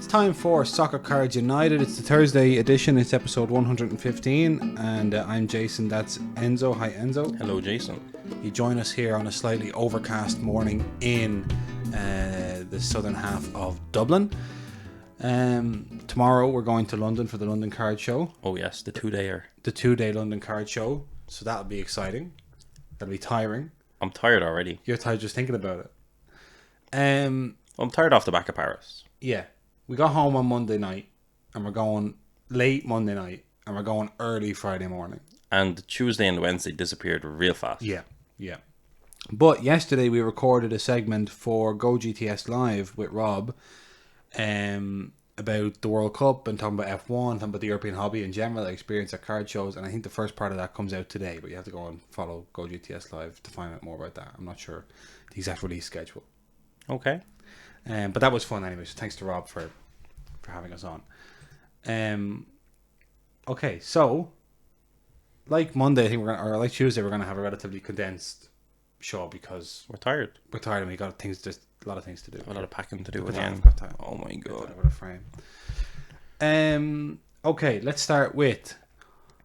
time for Soccer Cards United. It's the Thursday edition. It's episode 115, and I'm Jason. That's Enzo. Hi, Enzo. Hello, Jason. You join us here on a slightly overcast morning in the southern half of Dublin. Tomorrow we're going to London for the London Card Show. Oh yes, the two-dayer. The 2-day London Card Show. So that'll be exciting. That'll be tiring. I'm tired already. You're tired just thinking about it. I'm tired off the back of Paris. Yeah. We got home on Monday night, and we're going late Monday night, and we're going early Friday morning. And Tuesday and Wednesday disappeared real fast. Yeah. But yesterday we recorded a segment for Go GTS Live with Rob about the World Cup and talking about F1, talking about the European hobby in general, experience at card shows, and I think the first part of that comes out today, but you have to go and follow Go GTS Live to find out more about that. I'm not sure the exact release schedule. Okay. But that was fun anyway, so thanks to Rob for having us on. Okay, so like Monday, I think or like Tuesday, we're gonna have a relatively condensed show because We're tired. and we got just a lot of things to do. A lot of packing to do But again. I've got time. Oh my god. Over the frame. Okay, let's start with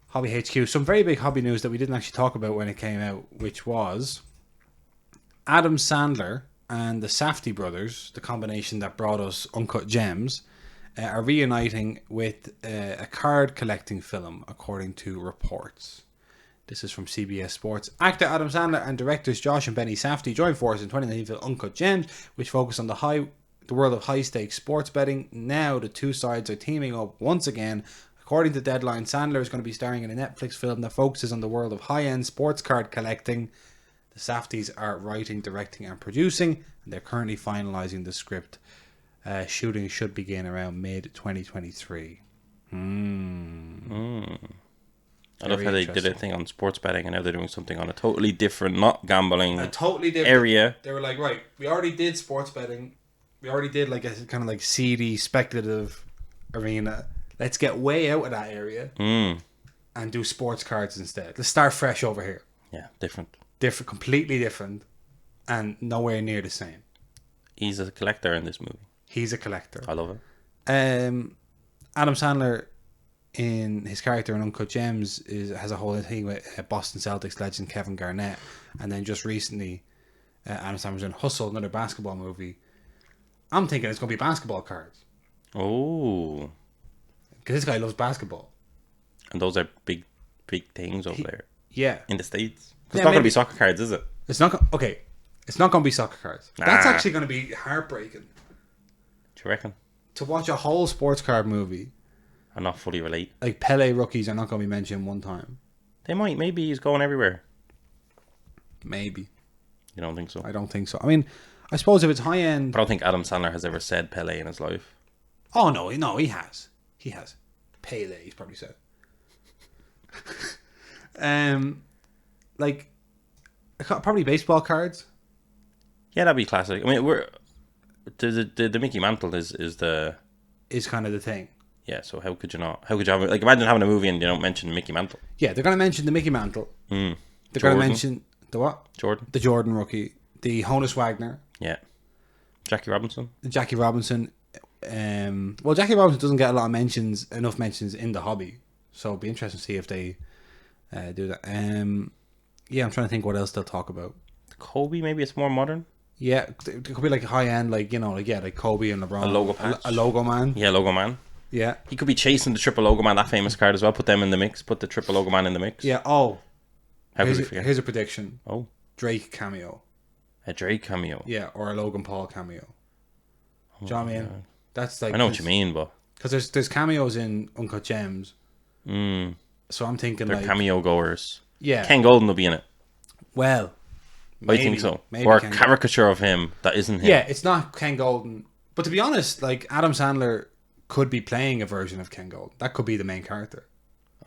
Hobby HQ. Some very big hobby news that we didn't actually talk about when it came out, which was Adam Sandler and the Safdie brothers, the combination that brought us Uncut Gems, are reuniting with a card collecting film, according to reports. This is from CBS Sports. Actor Adam Sandler and directors Josh and Benny Safdie joined forces in 2019 for Uncut Gems, which focus on the world of high-stakes sports betting. Now the two sides are teaming up once again. According to Deadline, Sandler is going to be starring in a Netflix film that focuses on the world of high-end sports card collecting. The Safdies are writing, directing and producing, and they're currently finalising the script. Shooting should begin around mid-2023. I love how they did a thing on sports betting and now they're doing something on a totally different, not gambling, a totally different area. They were like, right, we already did sports betting. We already did like a kind of like seedy, speculative arena. Let's get way out of that area and do sports cards instead. Let's start fresh over here. Yeah, different. Completely different, and nowhere near the same. He's a collector in this movie. He's a collector. I love it. Adam Sandler, in his character in Uncut Gems, has a whole thing with Boston Celtics legend Kevin Garnett, and then just recently, Adam Sandler was in Hustle, another basketball movie. I'm thinking it's going to be basketball cards. Oh. Because this guy loves basketball. And those are big things over there. Yeah. In the States. It's not going to be soccer cards, is it? It's not. Okay. It's not going to be soccer cards. That's actually going to be heartbreaking. Do you reckon? To watch a whole sports card movie. And not fully relate. Like Pele rookies are not going to be mentioned one time. They might. Maybe he's going everywhere. Maybe. You don't think so? I don't think so. I mean, I suppose if it's high end. I don't think Adam Sandler has ever said Pele in his life. Oh no, he has. He has. Pele, he's probably said. Like probably baseball cards. Yeah, that'd be classic. I mean, the Mickey Mantle is kind of the thing. Yeah, so how could you not? How could you have like imagine having a movie and you don't mention Mickey Mantle? Yeah, they're going to mention the Mickey Mantle. They're going to mention the what? Jordan. The Jordan rookie. The Honus Wagner. Yeah. Jackie Robinson. Jackie Robinson. Well, Jackie Robinson doesn't get enough mentions in the hobby, so it'd be interesting to see if they do that. Yeah, I'm trying to think what else they'll talk about. Kobe, maybe it's more modern. Yeah, it could be like high end, like like Kobe and LeBron. A logo patch. A logo man. Yeah, logo man. Yeah. He could be chasing the triple logo man, that famous card as well. Put them in the mix. Put the triple logo man in the mix. Yeah. Oh. How could we forget? Here's a prediction. Oh. Drake cameo. A Drake cameo. Yeah, or a Logan Paul cameo. Do you know what I mean? God. That's like. I know what you mean, but because there's cameos in Uncut Gems. So I'm thinking they're cameo goers. Yeah. Ken Golden will be in it. Well. I think so. Maybe or a caricature of him that isn't him. Yeah, it's not Ken Golden. But to be honest, like Adam Sandler could be playing a version of Ken Golden. That could be the main character.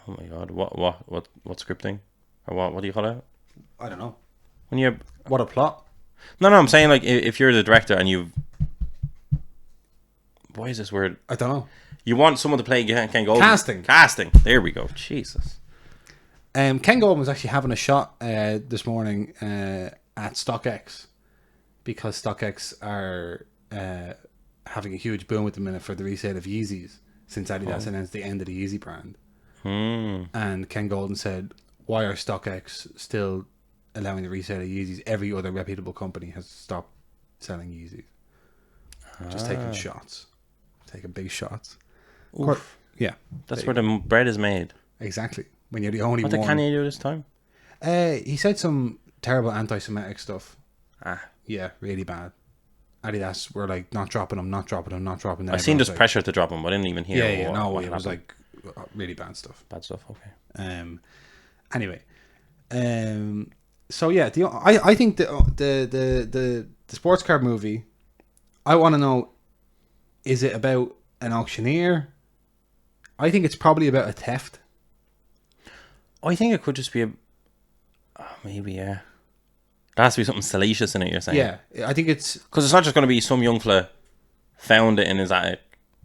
Oh my god! What scripting? Or what do you call it? I don't know. When you what a plot? No, I'm saying like if you're the director and you. Why is this word? I don't know. You want someone to play Ken Golden. Casting. There we go. Jesus. Ken Golden was actually having a shot this morning at StockX because StockX are having a huge boom at the minute for the resale of Yeezys since Adidas announced the end of the Yeezy brand. And Ken Golden said, why are StockX still allowing the resale of Yeezys? Every other reputable company has stopped selling Yeezys. Just taking shots. Taking big shots. Oof. Yeah. That's where the bread is made. Exactly. When you're the only What one. did Kanye do this time? He said some terrible anti-Semitic stuff. Ah. Yeah, really bad. Adidas were like, not dropping them. I seen this pressure to drop them, but I didn't even hear what it was happened. like really bad stuff. Bad stuff, okay. Anyway. So yeah, I think the sports card movie, I want to know, is it about an auctioneer? I think it's probably about a theft. I think it could just be maybe, yeah. There has to be something salacious in it, you're saying? Yeah, I think it's... Because it's not just going to be some young fella found it in his attic.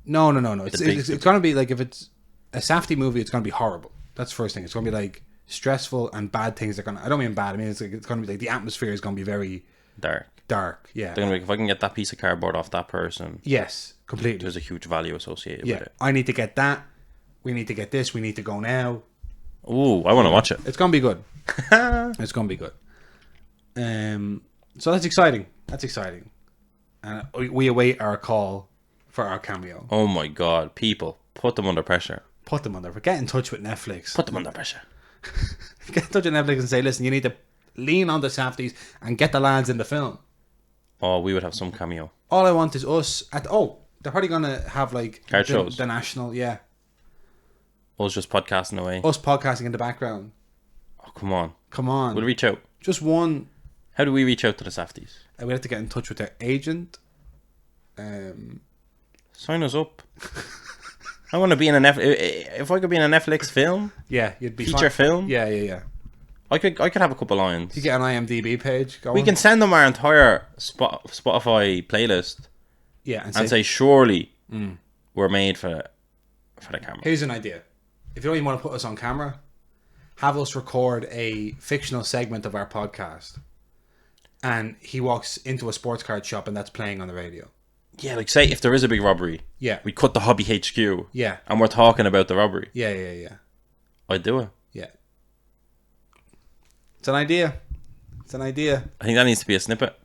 No. It's going to be like, if it's a Safdie movie, it's going to be horrible. That's the first thing. It's going to be like stressful and bad things are going to... I don't mean bad. I mean, it's going to be like the atmosphere is going to be very... Dark, yeah. They're going to be like, if I can get that piece of cardboard off that person... Yes, completely. There's a huge value associated with it. I need to get that. We need to get this. We need to go now. Ooh, I want to watch it. It's going to be good. It's going to be good. So that's exciting. And we await our call for our cameo. Oh my god, people, put them under pressure. Get in touch with Netflix. Put them under pressure. Get in touch with Netflix and say, listen, you need to lean on the Safdies and get the lads in the film. Oh, we would have some cameo. All I want is us at... Oh, they're probably going to have like... Card shows. The national, yeah. Us just podcasting away. Us podcasting in the background. Oh, come on. We'll reach out. Just one... How do we reach out to the Safdies? We have to get in touch with their agent. Sign us up. I want to be in if I could be in a Netflix film. Yeah, you'd be feature film. Yeah. I could have a couple lines. You get an IMDb page going. We can send them our entire Spotify playlist. Yeah, and say surely we're made for the camera. Here's an idea. If you don't even want to put us on camera, have us record a fictional segment of our podcast. And he walks into a sports card shop and that's playing on the radio. Yeah, like say if there is a big robbery. Yeah. We cut the Hobby HQ. Yeah. And we're talking about the robbery. Yeah. I'd do it. Yeah. It's an idea. I think that needs to be a snippet.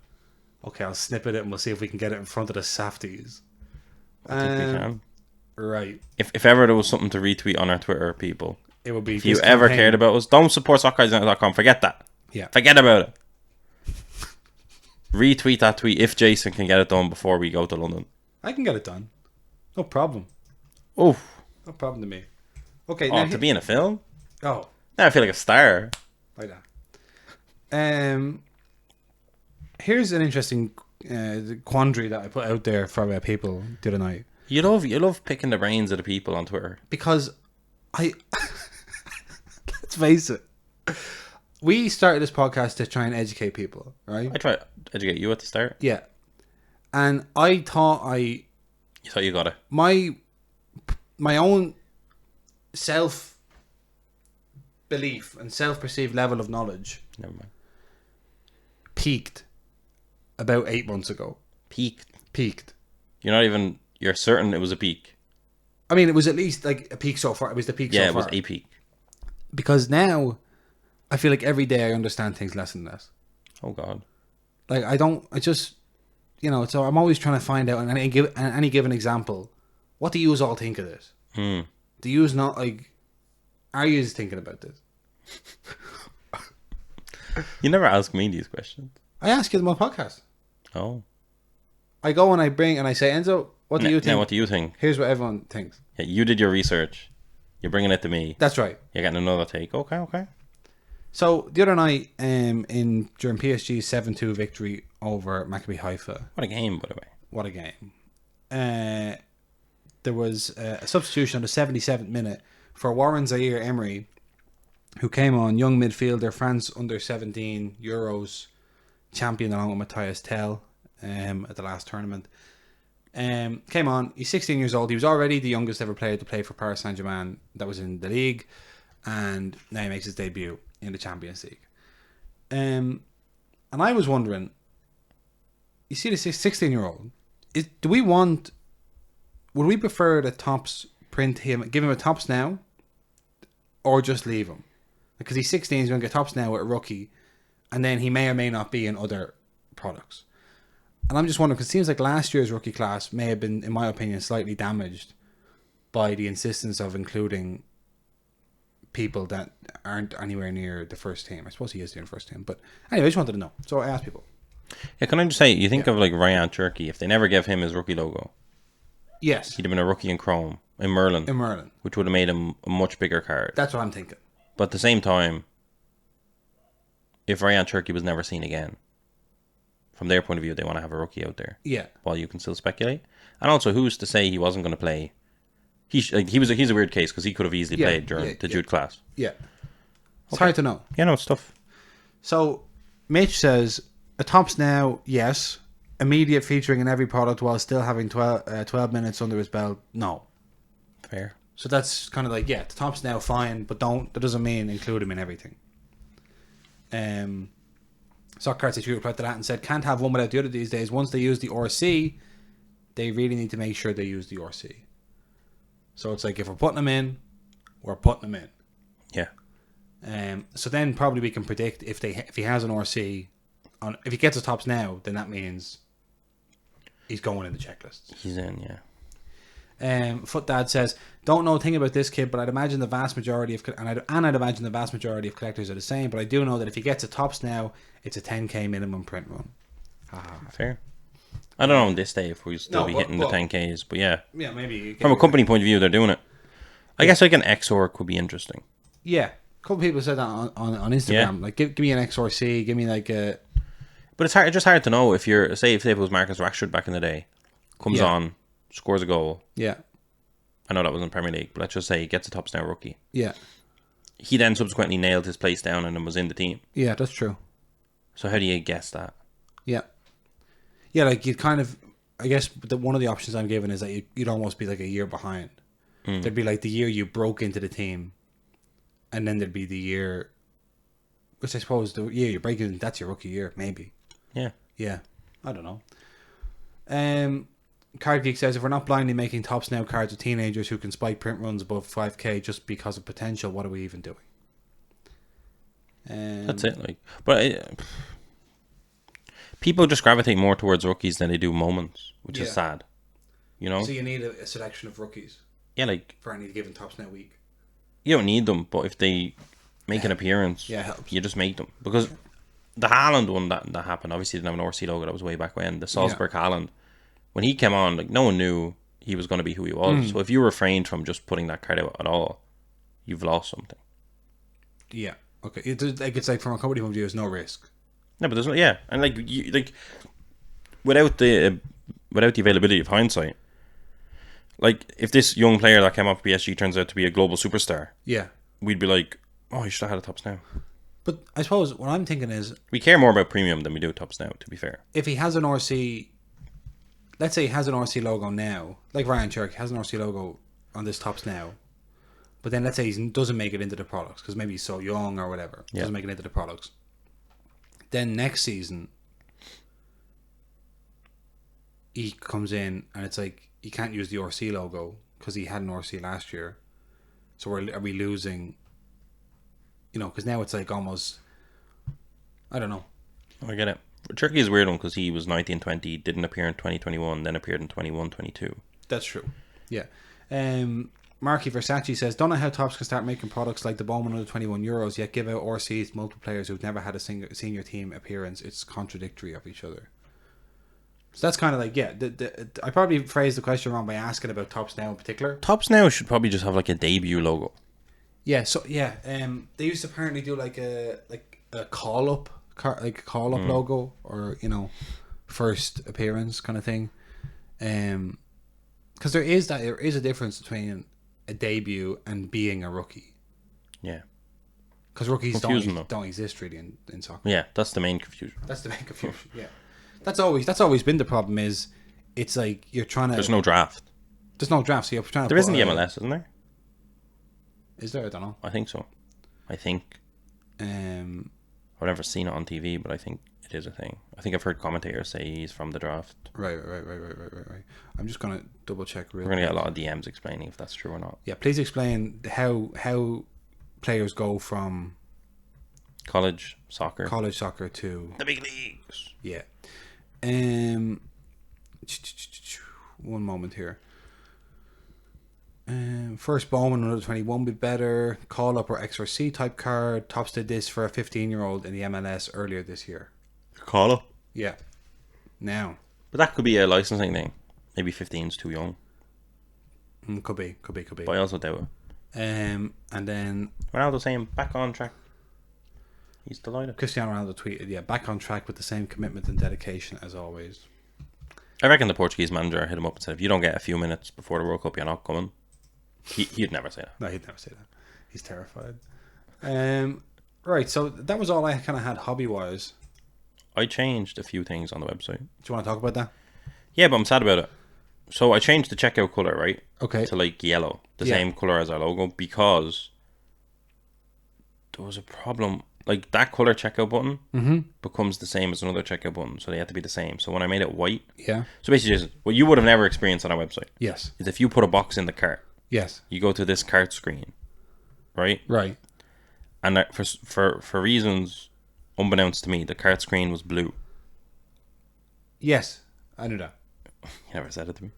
Okay, I'll snippet it and we'll see if we can get it in front of the Safdies. I think we can. Right. If ever there was something to retweet on our Twitter, people. It would be... If you ever cared about us, don't support soccerguys.com. Forget that. Yeah. Forget about it. Retweet that tweet if Jason can get it done before we go to London. I can get it done. No problem. Oh. No problem to me. Okay. Oh, to be in a film? Oh. Now I feel like a star. Like that. Here's an interesting quandary that I put out there for people the other night. You love picking the brains of the people on Twitter. Because let's face it. We started this podcast to try and educate people, right? I try to educate you at the start. Yeah. And I thought You thought you got it. My own self-belief and self-perceived level of knowledge... Never mind. Peaked about 8 months ago. Peaked. You're certain it was a peak? I mean, it was at least like a peak so far. It was the peak so far. Yeah, it was a peak. Because now... I feel like every day I understand things less and less. Oh God! Like so I'm always trying to find out. And any given example, what do you all think of this? Do you not like? Are you thinking about this? You never ask me these questions. I ask you them on podcast. Oh. I go and I bring and I say, Enzo, what do you think? Now, what do you think? Here's what everyone thinks. Yeah, you did your research. You're bringing it to me. That's right. You're getting another take. Okay. So the other night, during PSG's 7-2 victory over Maccabi Haifa. What a game, by the way. What a game. There was a substitution on the 77th minute for Warren Zaire Emery, who came on, young midfielder, France under 17 Euros champion along with Matthias Tell at the last tournament. Came on, he's 16 years old. He was already the youngest ever player to play for Paris Saint-Germain that was in the league, and now he makes his debut in the Champions League. And I was wondering, you see this 16-year-old, do we want? Would we prefer the Topps print him, give him a Topps now, or just leave him? Because he's 16, he's going to get Topps now with a rookie, and then he may or may not be in other products. And I'm just wondering, because it seems like last year's rookie class may have been, in my opinion, slightly damaged by the insistence of including people that aren't anywhere near the first team. I suppose he is doing first team. But anyway, I just wanted to know. So I asked people. Yeah, can I just say, you think of like Ryan Turkey, if they never gave him his rookie logo, yes, he'd have been a rookie in Chrome, in Merlin. In Merlin. Which would have made him a much bigger card. That's what I'm thinking. But at the same time, if Ryan Turkey was never seen again, from their point of view, they want to have a rookie out there. Yeah. While you can still speculate. And also, who's to say he wasn't going to play? He's a weird case because he could have easily played during the Jude class. Yeah. It's hard to know. Yeah, no, it's tough. So, Mitch says, a Topps now, yes. Immediate featuring in every product while still having 12 minutes under his belt, no. Fair. So that's kind of like, yeah, the Topps now, fine, but that doesn't mean include him in everything. Soccer says, replied to that and said, can't have one without the other these days. Once they use the RC, they really need to make sure they use the RC. So it's like, if we're putting them in, we're putting them in. Yeah. So then probably we can predict if he has an RC, if he gets a Topps now, then that means he's going in the checklists. He's in, yeah. Foot Dad says, don't know a thing about this kid, but I'd imagine the vast majority of collectors are the same, but I do know that if he gets a Topps now, it's a 10k minimum print run. Fair. I don't know on this day if we'll still be hitting the 10ks, but yeah. Yeah, maybe. From a company point of view, they're doing it. I guess like an XOR could be interesting. Yeah. A couple people said that on Instagram. Yeah. Like, give me an XORC, give me like a... But it's just hard to know if you're... Say if it was Marcus Rashford back in the day, comes on, scores a goal. Yeah. I know that was in Premier League, but let's just say he gets a Topps now rookie. Yeah. He then subsequently nailed his place down and then was in the team. Yeah, that's true. So how do you guess that? Yeah. Yeah, like you'd kind of... I guess one of the options I'm given is that you'd almost be like a year behind. There'd be like the year you broke into the team, and then there'd be the year... Which I suppose the year you break in, that's your rookie year, maybe. Yeah. Yeah. I don't know. Card Geek says, if we're not blindly making Topps now cards with teenagers who can spike print runs above 5k just because of potential, what are we even doing? That's it. Like, but people just gravitate more towards rookies than they do moments, which is sad. You know. So you need a selection of rookies. Yeah, like for any given Topps now week. You don't need them, but if they make an appearance, it helps. You just make them because the Haaland one that happened obviously didn't have an RC logo. That was way back when the Salzburg Haaland. When he came on, like no one knew he was going to be who he was. So if you refrained from just putting that card out at all, you've lost something. Yeah. Okay. It's like from a company point of view, there's no risk. No, but there's no. Yeah, and without the availability of hindsight, like if this young player that came off PSG turns out to be a global superstar, we'd be like, oh, you should have had a Topps now. But I suppose what I'm thinking is we care more about premium than we do Topps now. To be fair, if he has an RC. Let's say he has an RC logo now, like Ryan Church has an RC logo on this Topps now, but then let's say he doesn't make it into the products because maybe he's so young or whatever, doesn't make it into the products. Then next season, he comes in and it's like he can't use the RC logo because he had an RC last year. So are we losing? You know, because now it's like almost, I don't know. I get it. Turkey is a weird one because he was 1920, didn't appear in 2021, then appeared in 21-22. That's true. Yeah. Marky Versace says, don't know how Topps can start making products like the Bowman under 21 euros, yet give out RCs to multiple players who've never had a senior team appearance. It's contradictory of each other. So that's kind of like, I probably phrased the question wrong by asking about Topps now in particular. Topps now should probably just have like a debut logo. Yeah, so they used to apparently do like a call-up logo, or first appearance kind of thing, because there is a difference between a debut and being a rookie. Yeah, because rookies don't exist really in soccer. Yeah, that's the main confusion. Yeah, that's always been the problem. Is it's like you're trying to. There's no draft. So you're trying to. There isn't the MLS, isn't there? Is there? I don't know. I think so. I've never seen it on TV, but I think it it is a thing. I think I've heard commentators say he's from the draft. Right. I'm just gonna double check. We're gonna get a lot of DMs explaining if that's true or not. Yeah, please explain how players go from College soccer to the big leagues. Yeah. One moment here. First Bowman under 21 be better. Call up or XRC type card. Tops did this for a 15-year-old in the MLS earlier this year. Call up. Yeah. Now. But that could be a licensing thing. Maybe 15's too young. Could be. But I also doubt it. And then Ronaldo saying back on track. He's delighted. Cristiano Ronaldo tweeted, back on track with the same commitment and dedication as always. I reckon the Portuguese manager hit him up and said, if you don't get a few minutes before the World Cup, you're not coming. He'd never say that. No, he'd never say that. He's terrified. Right, so that was all I kind of had hobby-wise. I changed a few things on the website. Do you want to talk about that? Yeah, but I'm sad about it. So I changed the checkout colour, right? Okay. To like yellow. The same colour as our logo, because there was a problem. Like that colour checkout button becomes the same as another checkout button. So they have to be the same. So when I made it white. Yeah. So basically, just what you would have never experienced on our website. Yes. Is if you put a box in the cart. Yes. You go to this cart screen. Right? Right. And that for reasons unbeknownst to me, the cart screen was blue. Yes. I knew that. You never said it to me.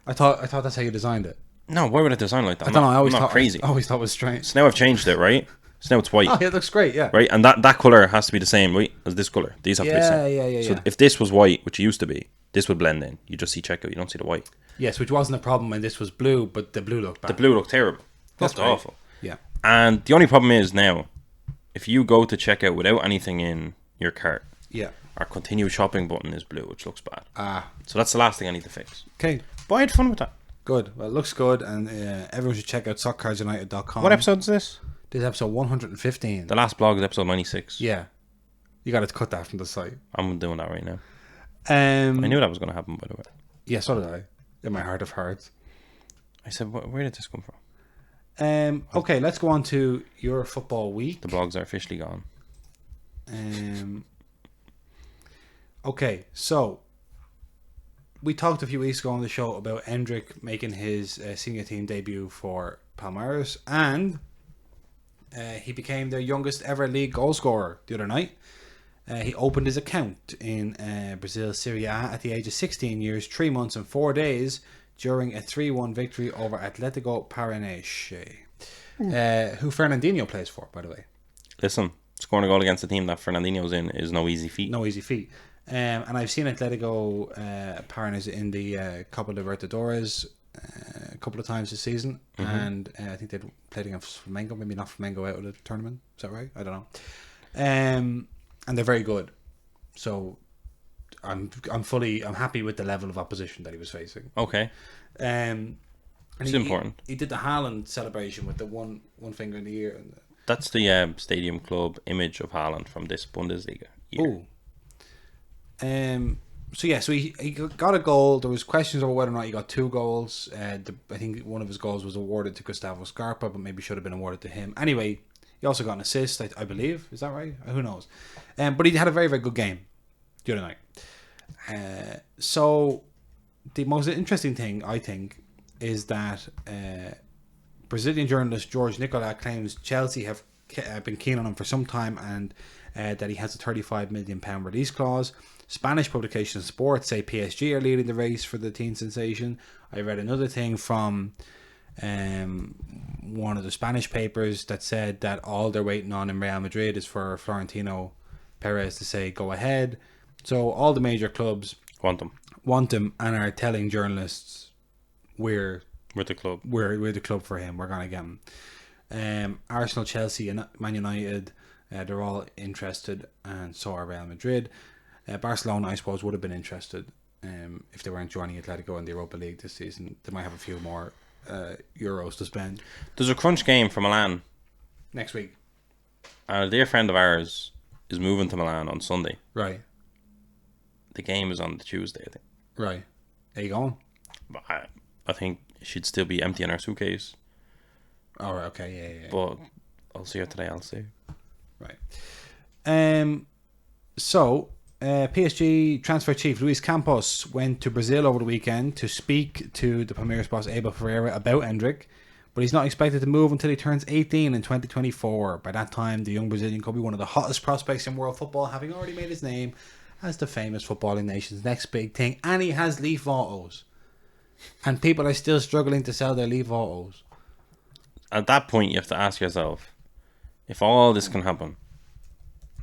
I thought that's how you designed it. No, why would it design like that? I don't know. I always I'm not thought crazy. I always thought it was strange. So now I've changed it, right? So now it's white. Oh, yeah, it looks great. Yeah. Right, and that colour has to be the same, right, as this colour. These have to be the same. Yeah. So if this was white, which it used to be, this would blend in. You just see checkout, you don't see the white. Yes, which wasn't a problem when this was blue, but the blue looked bad. The blue looked terrible. That's Looked awful. Yeah. And the only problem is now, if you go to checkout without anything in your cart, Yeah. our continue shopping button is blue, which looks bad. So that's the last thing I need to fix. Okay. But I had fun with that. Good. Well, it looks good, and everyone should check out soccercardsunited.com. What episode is this? This is episode 115. The last blog is episode 96. Yeah. You got to cut that from the site. I'm doing that right now. I I knew that was going to happen, by the way. Yeah, so did I. In my heart of hearts. I said, where did this come from? Okay, let's go on to your football week. The blogs are officially gone. Okay, so we talked a few weeks ago on the show about Endrick making his senior team debut for Palmeiras, and he became their youngest ever league goal scorer the other night. He opened his account in Brazil Serie A at the age of 16 years, 3 months and 4 days during a 3-1 victory over Atletico Paranaense, who Fernandinho plays for, by the way. Listen, scoring a goal against the team that Fernandinho's in is no easy feat. No easy feat. And I've seen Atletico Paranaense in the Copa Libertadores a couple of times this season, and I think they played against Flamengo, maybe not Flamengo out of the tournament. Is that right? I don't know. And they're very good. So I'm happy with the level of opposition that he was facing. Okay. And it's important. He did the Haaland celebration with the one finger in the ear. That's the Stadium Club image of Haaland from this Bundesliga year. So he got a goal. There was questions over whether or not he got 2 goals. I think one of his goals was awarded to Gustavo Scarpa, but maybe should have been awarded to him. Anyway, he also got an assist, I believe. Is that right? Who knows? But he had a very, very good game the other night. So the most interesting thing, I think, is that Brazilian journalist George Nicola claims Chelsea have been keen on him for some time, and that he has a £35 million release clause. Spanish publications Sport say PSG are leading the race for the teen sensation. I read another thing from one of the Spanish papers that said that all they're waiting on in Real Madrid is for Florentino Perez to say go ahead. So all the major clubs want him and are telling journalists we're the club. We're the club for him. We're gonna get him. Arsenal, Chelsea, and Man United, they're all interested, and so are Real Madrid. Barcelona, I suppose, would have been interested if they weren't joining Atletico in the Europa League this season. They might have a few more euros to spend. There's a crunch game for Milan next week. A dear friend of ours is moving to Milan on Sunday. Right. The game is on the Tuesday, I think. Right. Are you going? I think she'd still be emptying her suitcase. Oh, right, okay, yeah. But I'll see her today, I'll see. Right. So, PSG transfer chief Luis Campos went to Brazil over the weekend to speak to the Palmeiras boss Abel Ferreira about Endrick, but he's not expected to move until he turns 18 in 2024. By that time, the young Brazilian could be one of the hottest prospects in world football, having already made his name as the famous footballing nation's next big thing, and he has Leaf autos. And people are still struggling to sell their Leaf autos. At that point, you have to ask yourself, if all this can happen,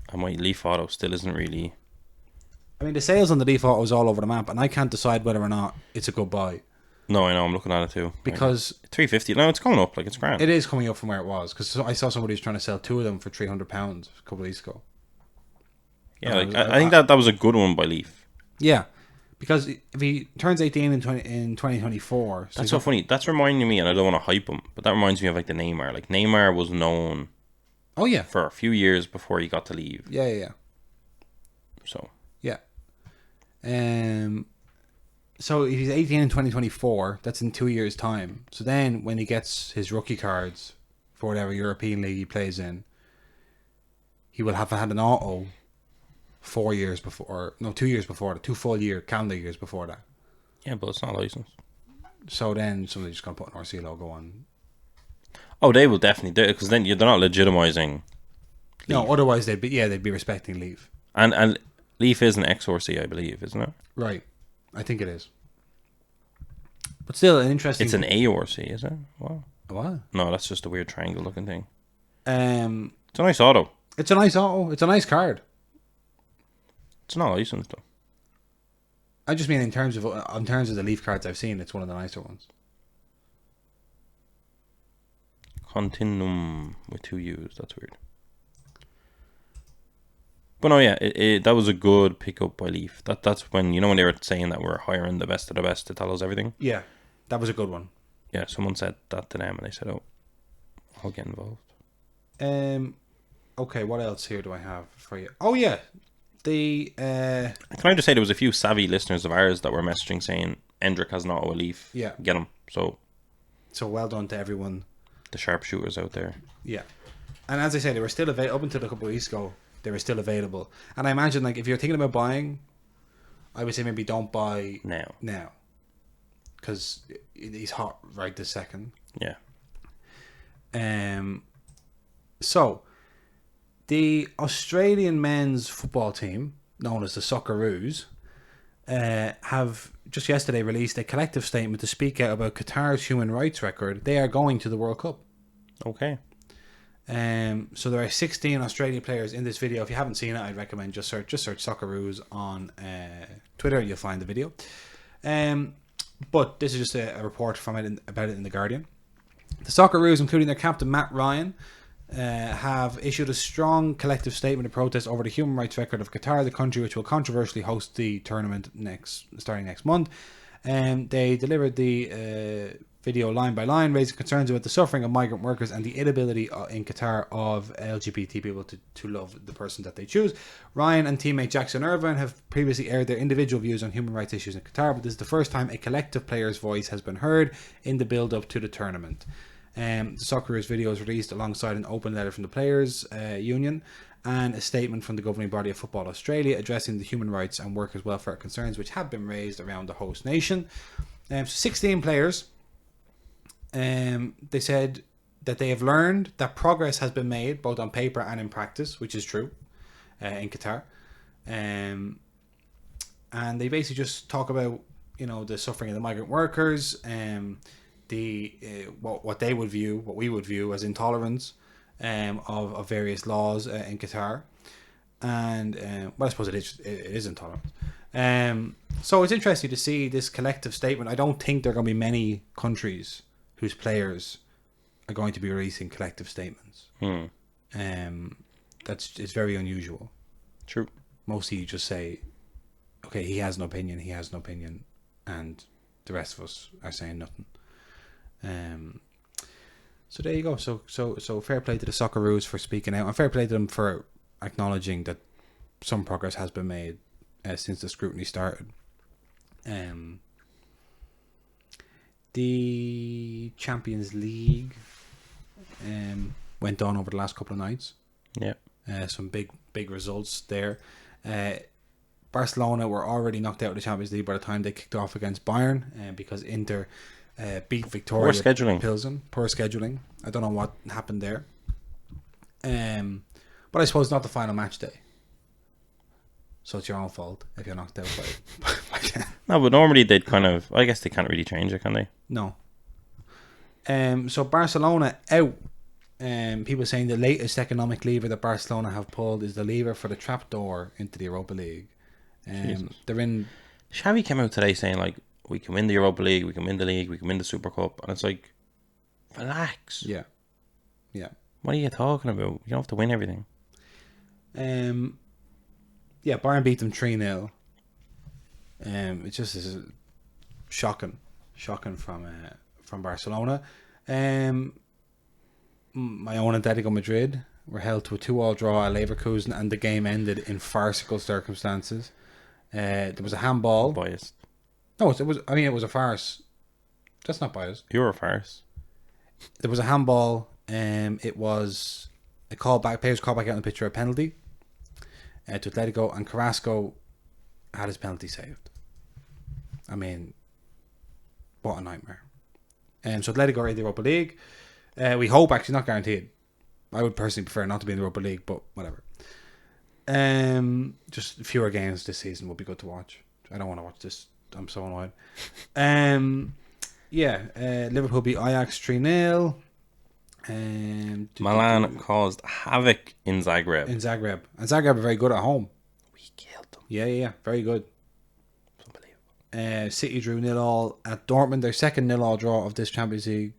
and my Leaf auto still isn't really... I mean, the sales on the Leaf auto is all over the map, and I can't decide whether or not it's a good buy. No, I know, I'm looking at it too. Because... $350, no, it's going up, like, it's grand. It is coming up from where it was, because I saw somebody who's trying to sell 2 of them for £300 a couple of weeks ago. Yeah, I think that was a good one by Leaf. Yeah, because if he turns 18 in 2024... That's so funny. That's reminding me, and I don't want to hype him, but that reminds me of, like, the Neymar. Like, Neymar was known... Oh, yeah. For a few years before he got to leave. Yeah. So... Yeah. So if he's 18 in 2024, that's in 2 years' time. So then when he gets his rookie cards for whatever European league he plays in, he will have had an auto 4 years before, no, 2 years before that, 2 full calendar years before that. Yeah, but it's not licensed. So then somebody's just going to put an RC logo on. Oh, they will definitely do it, because then they're not legitimizing Leaf. No, otherwise they'd be respecting Leaf. And Leaf is an XRC, I believe, isn't it? Right. I think it is. But still, an interesting... It's an AORC, is it? Wow. What? No, that's just a weird triangle looking thing. It's a nice auto. It's a nice auto. It's a nice card. It's not licensed, though. I just mean in terms of the Leaf cards I've seen, it's one of the nicer ones. Continuum with 2 U's. That's weird. But no, yeah, that was a good pickup by Leaf. That's when, when they were saying that we're hiring the best of the best to tell us everything. Yeah, that was a good one. Yeah, someone said that to them and they said, oh, I'll get involved. Okay, what else here do I have for you? Oh, yeah. Can I just say there was a few savvy listeners of ours that were messaging saying Endrick has an auto Leaf. Yeah. Get him. So well done to everyone. The sharpshooters out there. Yeah. And as I said, they were still available up until a couple of weeks ago. They were still available. And I imagine, like, if you're thinking about buying, I would say maybe don't buy now. Because he's hot right this second. Yeah. So, the Australian men's football team, known as the Socceroos, have just yesterday released a collective statement to speak out about Qatar's human rights record. They are going to the World Cup. Okay. So there are 16 Australian players in this video. If you haven't seen it, I'd recommend just search Socceroos on Twitter. You'll find the video. But this is just a report from about it in the Guardian. The Socceroos, including their captain Matt Ryan, have issued a strong collective statement of protest over the human rights record of Qatar, the country which will controversially host the tournament starting next month. They delivered the video line by line, raising concerns about the suffering of migrant workers and the inability in Qatar of LGBT people to love the person that they choose. Ryan and teammate Jackson Irvine have previously aired their individual views on human rights issues in Qatar, but this is the first time a collective player's voice has been heard in the build-up to the tournament. The Socceroos video is released alongside an open letter from the Players Union and a statement from the governing body of Football Australia addressing the human rights and workers' welfare concerns which have been raised around the host nation. 16 players. They said that they have learned that progress has been made both on paper and in practice, which is true in Qatar. And they basically just talk about the suffering of the migrant workers, what we would view as intolerance of various laws in Qatar, and well, I suppose it is intolerance. So it's interesting to see this collective statement. I don't think there are going to be many countries whose players are going to be releasing collective statements. It's very unusual. True. Mostly you just say, okay, he has an opinion, and the rest of us are saying nothing. So there you go. So fair play to the Socceroos for speaking out, and fair play to them for acknowledging that some progress has been made since the scrutiny started. The Champions League went on over the last couple of nights. Yeah. Some big results there. Barcelona were already knocked out of the Champions League by the time they kicked off against Bayern, because Inter beat Victoria Pilsen. Poor scheduling. I don't know what happened there. But I suppose not the final match day. So it's your own fault if you're knocked out by No, but normally they'd kind of... I guess they can't really change it, can they? No. So Barcelona out. People saying the latest economic lever that Barcelona have pulled is the lever for the trapdoor into the Europa League. They're in... Xavi came out today saying, like, we can win the Europa League, we can win the league, we can win the Super Cup. And it's like, relax. Yeah. Yeah. What are you talking about? You don't have to win everything. Yeah, Bayern beat them 3-0. It just is shocking from Barcelona. My own Atletico Madrid were held to a 2-2 draw at Leverkusen, and the game ended in farcical circumstances. There was a handball. Biased. No, it was. I mean, it was a farce. That's not biased. You're a farce. There was a handball. It was a callback. Players called back out on the pitch for a penalty to Atletico, and Carrasco had his penalty saved. I mean, what a nightmare. So Atletico are in the Europa League. We hope, actually, not guaranteed. I would personally prefer not to be in the Europa League, but whatever. Just fewer games this season would be good to watch. I don't want to watch this. I'm so annoyed. Liverpool beat Ajax 3-0. Milan caused havoc in Zagreb. And Zagreb are very good at home. We killed them. Yeah. Very good. It's unbelievable. City drew 0-0 at Dortmund. Their second 0-0 draw of this Champions League.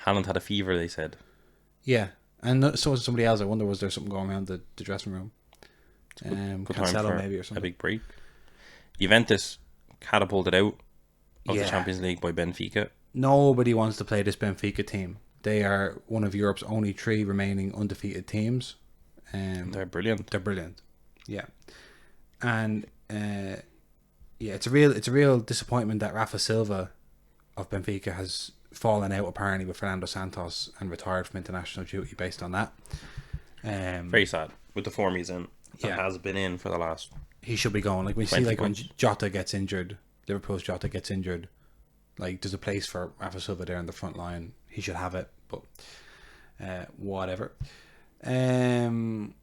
Haaland had a fever, they said. Yeah. And so was somebody else. I wonder, was there something going around the dressing room? Good Cancelo maybe or something. A big break. Juventus catapulted out of the Champions League by Benfica. Nobody wants to play this Benfica team. They are one of Europe's only 3 remaining undefeated teams. They're brilliant. Yeah. And it's a real disappointment that Rafa Silva of Benfica has fallen out apparently with Fernando Santos and retired from international duty based on that. Very sad with the form he's in. That has been in for the last. He should be going. Like we see, like when Jota gets injured, Liverpool's Jota gets injured. Like there's a place for Rafa Silva there in the front line. He should have it, but whatever. Mikhailo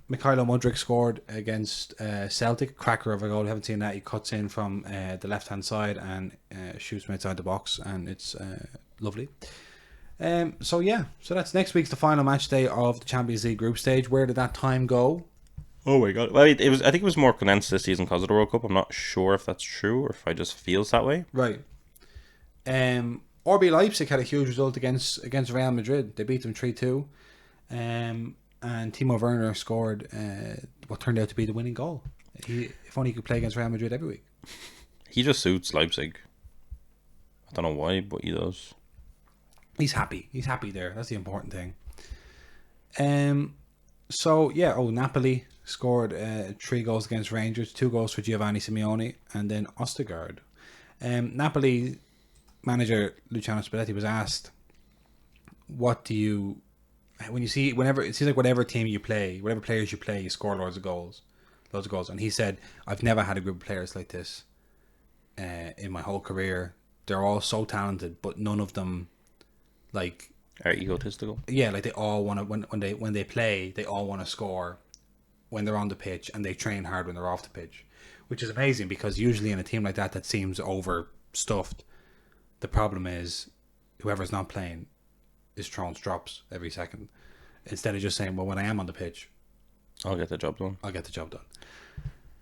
Mudryk scored against Celtic. Cracker of a goal. I haven't seen that. He cuts in from the left hand side and shoots from outside the box, and it's lovely. So that's next week's the final match day of the Champions League group stage. Where did that time go? Oh my god! Well, it was. I think it was more condensed this season because of the World Cup. I'm not sure if that's true or if I just feels that way. Right. RB Leipzig had a huge result against Real Madrid. They beat them 3-2. And Timo Werner scored what turned out to be the winning goal. If only he could play against Real Madrid every week. He just suits Leipzig. I don't know why, but he does. He's happy. He's happy there. That's the important thing. Napoli scored 3 goals against Rangers, 2 goals for Giovanni Simeone, and then Ostergaard. Napoli manager Luciano Spalletti was asked, "What do you, when you see, whenever it seems like whatever team you play, whatever players you play, you score loads of goals," and he said, "I've never had a group of players like this in my whole career. They're all so talented, but none of them like are egotistical. Yeah, like they all want to when they play, they all want to score when they're on the pitch, and they train hard when they're off the pitch, which is amazing because usually in a team like that seems overstuffed, the problem is whoever's not playing is throwing drops every second instead of just saying, well, when I am on the pitch, I'll get the job done.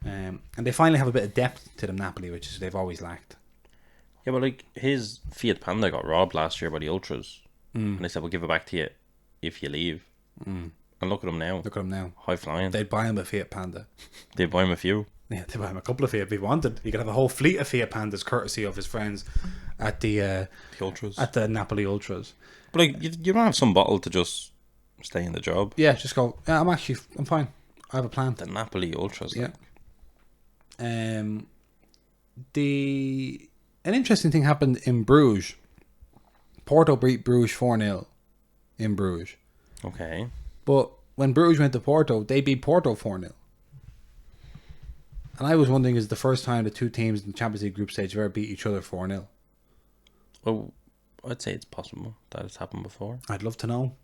And they finally have a bit of depth to them, Napoli, which is they've always lacked. Yeah, but like his Fiat Panda got robbed last year by the ultras, and they said we'll give it back to you if you leave. And look at him now. High flying. They'd buy him a Fiat Panda. They'd buy him a few. Yeah, they'd buy him a couple of Fiat if he wanted. He could have a whole fleet of Fiat Pandas courtesy of his friends at the ultras, at the Napoli ultras. But like you don't have some bottle to just stay in the job. Yeah, just go. Yeah, I'm fine. I have a plan. The Napoli ultras. Yeah. An interesting thing happened in Bruges. Porto beat Bruges 4-0 in Bruges. Okay. But when Bruges went to Porto, they beat Porto 4-0. And I was wondering, is the first time the two teams in the Champions League group stage have ever beat each other 4-0? Well, I'd say it's possible that it's happened before. I'd love to know.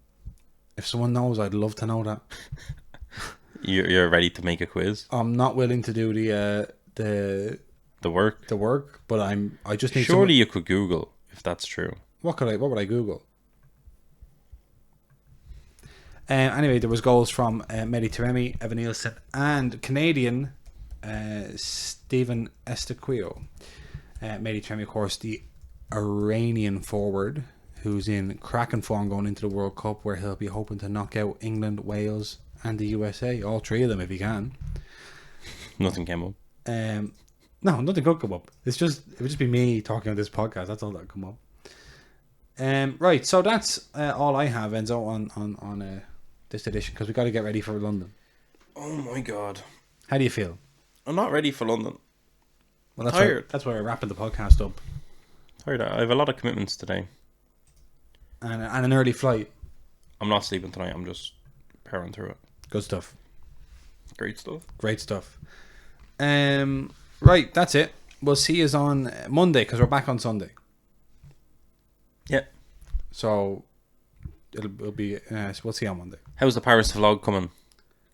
If someone knows, I'd love to know that. You're ready to make a quiz? I'm not willing to do the work, but I just need. Surely you could Google if that's true. What would I Google? Anyway, there was goals from Mehdi Taremi, Evan Nielsen, and Canadian Stephen Estaquio. Mehdi Taremi, of course, the Iranian forward who's in cracking form going into the World Cup, where he'll be hoping to knock out England, Wales, and the USA, all three of them if he can. Nothing came up. No, nothing could come up. It would just be me talking on this podcast. That's all that come up. Right, so that's all I have, Enzo, on this edition, because we got to get ready for London. Oh my god! How do you feel? I'm not ready for London. Well, that's tired. That's why we're wrapping the podcast up. Tired. I have a lot of commitments today, and an early flight. I'm not sleeping tonight. I'm just powering through it. Good stuff. Great stuff. Great stuff. Right, that's it. We'll see you on Monday, because we're back on Sunday. Yeah. So it'll be. We'll see you on Monday. How's the Paris vlog coming?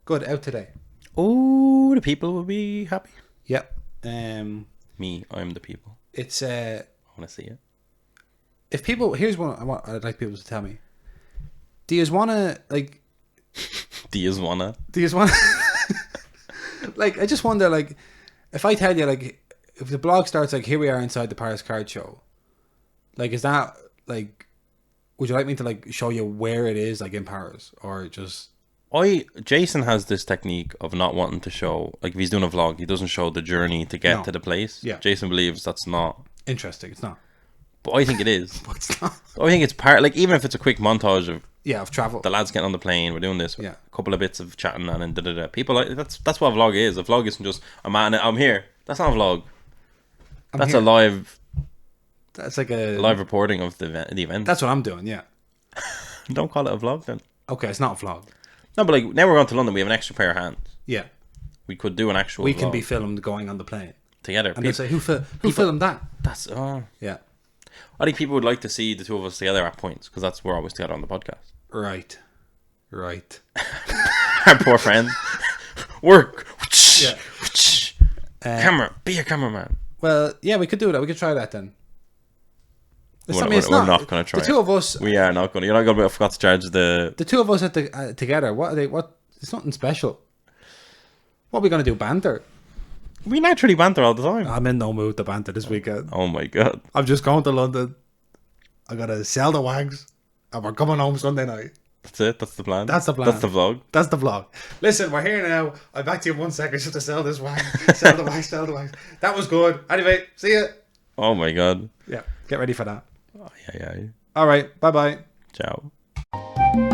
Good, out today. Oh, the people will be happy. Yep. Me, I'm the people. It's I want to see it. If people, here's what I'd like people to tell me. Do you want to Do you wanna? Like, I just wonder, like, if I tell you, like, if the blog starts like, here we are inside the Paris card show, like, is that like, would you like me to like show you where it is, like in Paris, or just? Jason has this technique of not wanting to show, like if he's doing a vlog, he doesn't show the journey to get to the place. Yeah. Jason believes that's not Interesting. It's not. But I think it is. But it's not. I think it's part, like even if it's a quick montage of Of travel. the lads getting on the plane, we're doing this, Yeah. a couple of bits of chatting, and then da-da-da. People like that's what a vlog is. A vlog isn't just I'm here. That's not a vlog. That's here. a live. That's like a live reporting of the event. That's what I'm doing. Yeah. Don't call it a vlog then. Okay, it's not a vlog. No, but like now we're going to London, we have an extra pair of hands. Yeah. We could do an actual. We vlog can be filmed going on the plane. Together. And they say, who filmed that? That's Yeah. I think people would like to see the two of us together at points, because that's we're always together on the podcast. Right. Our poor friend. Work. Yeah. Camera. Be a cameraman. Well, yeah, we could do that. We could try that then. We're not going to try. The two of us. We are not going to. You're not going to. I forgot to charge the two of us together. What are they? What? It's nothing special. What are we going to do? Banter? We naturally banter all the time. I'm in no mood to banter this weekend. Oh my god. I'm just going to London. I got to sell the wags, and we're coming home Sunday night. That's it. That's the plan. That's the plan. That's the vlog. That's the vlog. Listen, we're here now. I'm back to you in 1 second just to sell this wag. Sell the wags. That was good. Anyway, see ya. Oh my god. Yeah, get ready for that. Oh, yeah. All right. Bye-bye. Ciao.